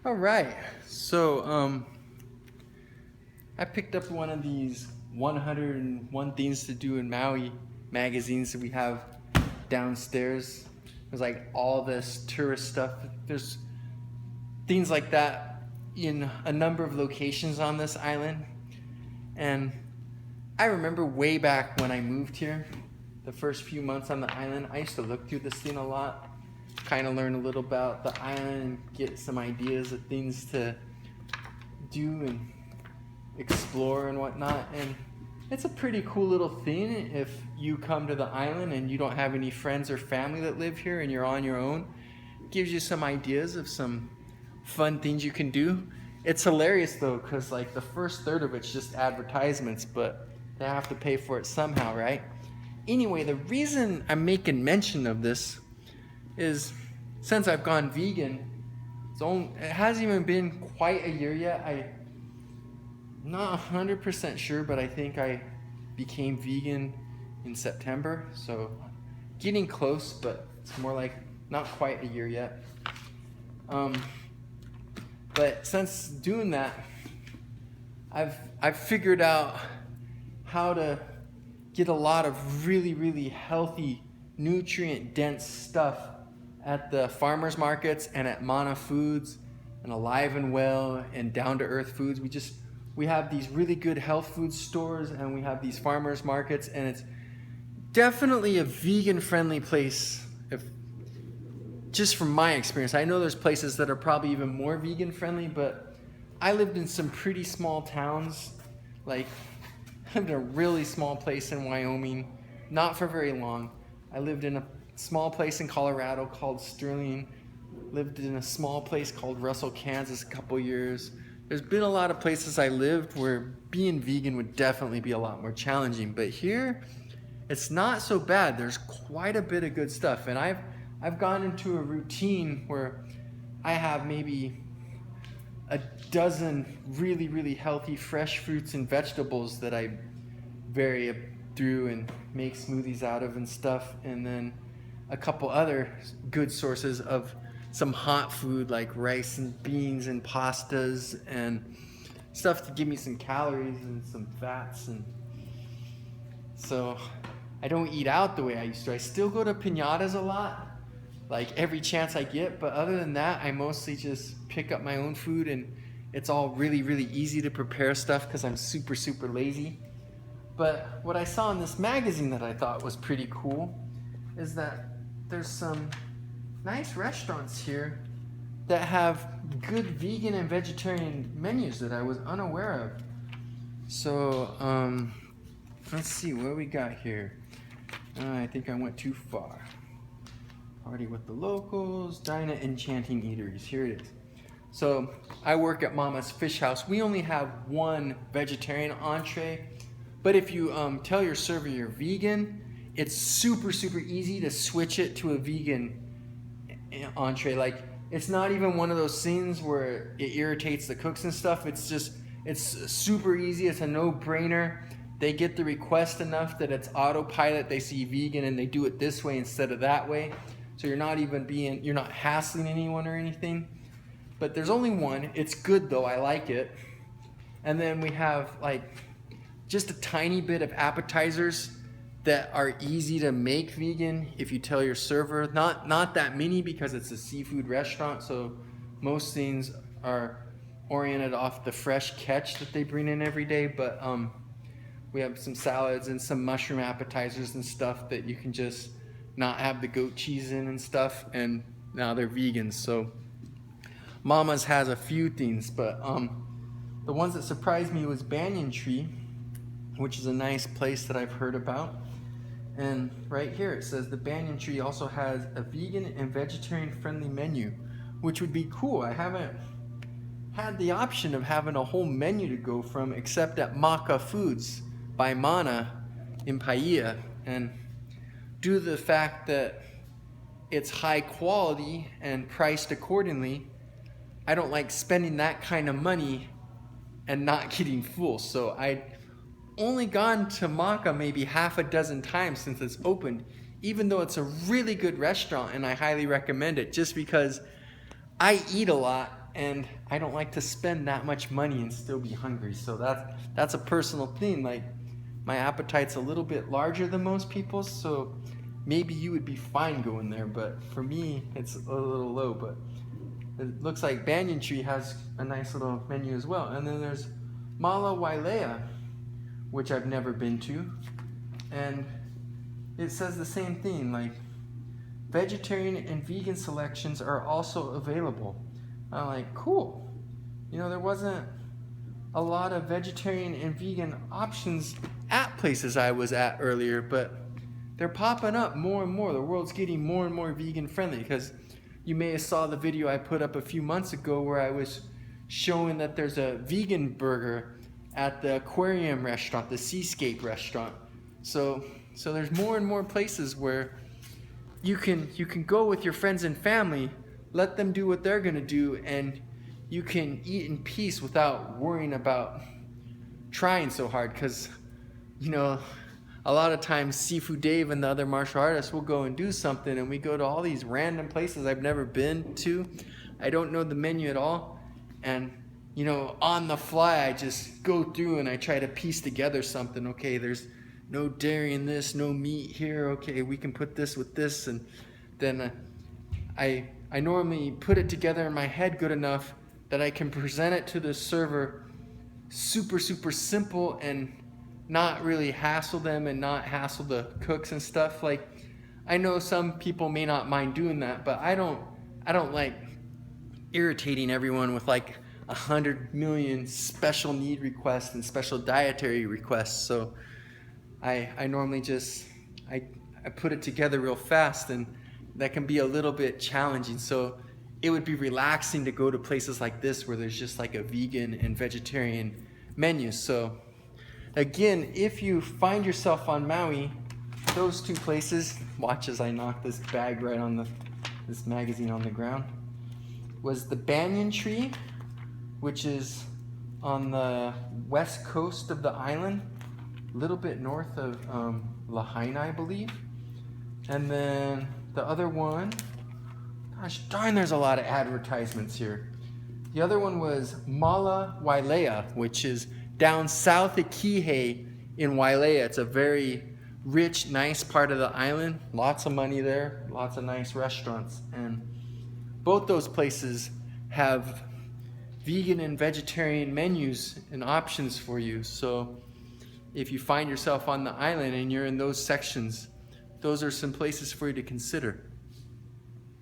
All right. So, I picked up one of these 101 Things to Do in Maui magazines that we have downstairs. There's like all this tourist stuff. There's things like that in a number of locations on this island. And I remember way back when I moved here, the first few months on the island, I used to look through this thing a lot, kind of learn a little about the island and get some ideas of things to do and explore and whatnot. And it's a pretty cool little thing if you come to the island and you don't have any friends or family that live here and you're on your own. It gives you some ideas of some fun things you can do. It's hilarious though, because like the first third of it's just advertisements, but they have to pay for it somehow, right? Anyway, the reason I'm making mention of this is since I've gone vegan, it hasn't even been quite a year yet. I'm not 100% sure, but I think I became vegan in September, so getting close, but it's more like not quite a year yet. But since doing that, I've figured out how to get a lot of really healthy, nutrient-dense stuff at the farmers markets and at Mana Foods and Alive and Well and Down to Earth Foods. We have these really good health food stores and we have these farmers markets, and it's definitely a vegan-friendly place. Just from my experience, I know there's places that are probably even more vegan friendly, but I lived in some pretty small towns. Like, I lived in a really small place in Wyoming, not for very long. I lived in a small place in Colorado called Sterling, lived in a small place called Russell, Kansas a couple years. There's been a lot of places I lived where being vegan would definitely be a lot more challenging, but here, it's not so bad. There's quite a bit of good stuff, and I've gone into a routine where I have maybe a dozen really healthy fresh fruits and vegetables that I vary through and make smoothies out of and stuff, and then a couple other good sources of some hot food like rice and beans and pastas and stuff to give me some calories and some fats. And so I don't eat out the way I used to. I still go to piñatas a lot, like every chance I get, but other than that, I mostly just pick up my own food, and it's all really easy to prepare stuff because I'm super lazy. But what I saw in this magazine that I thought was pretty cool is that there's some nice restaurants here that have good vegan and vegetarian menus that I was unaware of. So, let's see what we got here. I think I went too far. Party with the locals, dine at enchanting eateries. Here it is. So I work at Mama's Fish House. We only have one vegetarian entree, but if you tell your server you're vegan, it's super easy to switch it to a vegan entree. Like, it's not even one of those things where it irritates the cooks and stuff. It's super easy. It's a no-brainer. They get the request enough that it's autopilot. They see vegan and they do it this way instead of that way. So you're not hassling anyone or anything. But there's only one. It's good though, I like it. And then we have like just a tiny bit of appetizers that are easy to make vegan if you tell your server. Not that many because it's a seafood restaurant, so most things are oriented off the fresh catch that they bring in every day. But we have some salads and some mushroom appetizers and stuff that you can just not have the goat cheese in and stuff, and now they're vegans. So Mama's has a few things, but the ones that surprised me was Banyan Tree, which is a nice place that I've heard about. And right here it says the Banyan Tree also has a vegan and vegetarian friendly menu, which would be cool. I haven't had the option of having a whole menu to go from except at Maka Foods by Mana in Paia. And due to the fact that it's high quality and priced accordingly, I don't like spending that kind of money and not getting full. So I'd only gone to Maka maybe half a dozen times since it's opened, even though it's a really good restaurant and I highly recommend it, just because I eat a lot and I don't like to spend that much money and still be hungry. So that's a personal thing. Like, my appetite's a little bit larger than most people's, so maybe you would be fine going there, but for me, it's a little low. But it looks like Banyan Tree has a nice little menu as well. And then there's Wailea, which I've never been to, and it says the same thing, like vegetarian and vegan selections are also available. I'm like, cool. You know, there wasn't a lot of vegetarian and vegan options at places I was at earlier, but they're popping up more and more. The world's getting more and more vegan friendly, because you may have saw the video I put up a few months ago where I was showing that there's a vegan burger at the aquarium restaurant, the Seascape restaurant. So there's more and more places where you can go with your friends and family, let them do what they're gonna do, and you can eat in peace without worrying about trying so hard. Because, you know, a lot of times Seafood Dave and the other martial artists will go and do something, and we go to all these random places I've never been to. I don't know the menu at all, and you know, on the fly I just go through and I try to piece together something. Okay, there's no dairy in this, no meat here. Okay, we can put this with this, and then I normally put it together in my head good enough that I can present it to the server super simple and not really hassle them and not hassle the cooks and stuff. Like, I know some people may not mind doing that, but I don't like irritating everyone with like 100 million special need requests and special dietary requests. So I normally just I put it together real fast, and that can be a little bit challenging. So it would be relaxing to go to places like this where there's just like a vegan and vegetarian menu. So again, if you find yourself on Maui, those two places, watch as I knock this bag right on this magazine on the ground, was the Banyan Tree, which is on the west coast of the island, a little bit north of Lahaina, I believe. And then the other one, gosh darn, there's a lot of advertisements here. The other one was Wailea, which is down south of Kihei in Wailea. It's a very rich, nice part of the island. Lots of money there, lots of nice restaurants. And both those places have vegan and vegetarian menus and options for you. So if you find yourself on the island and you're in those sections, those are some places for you to consider.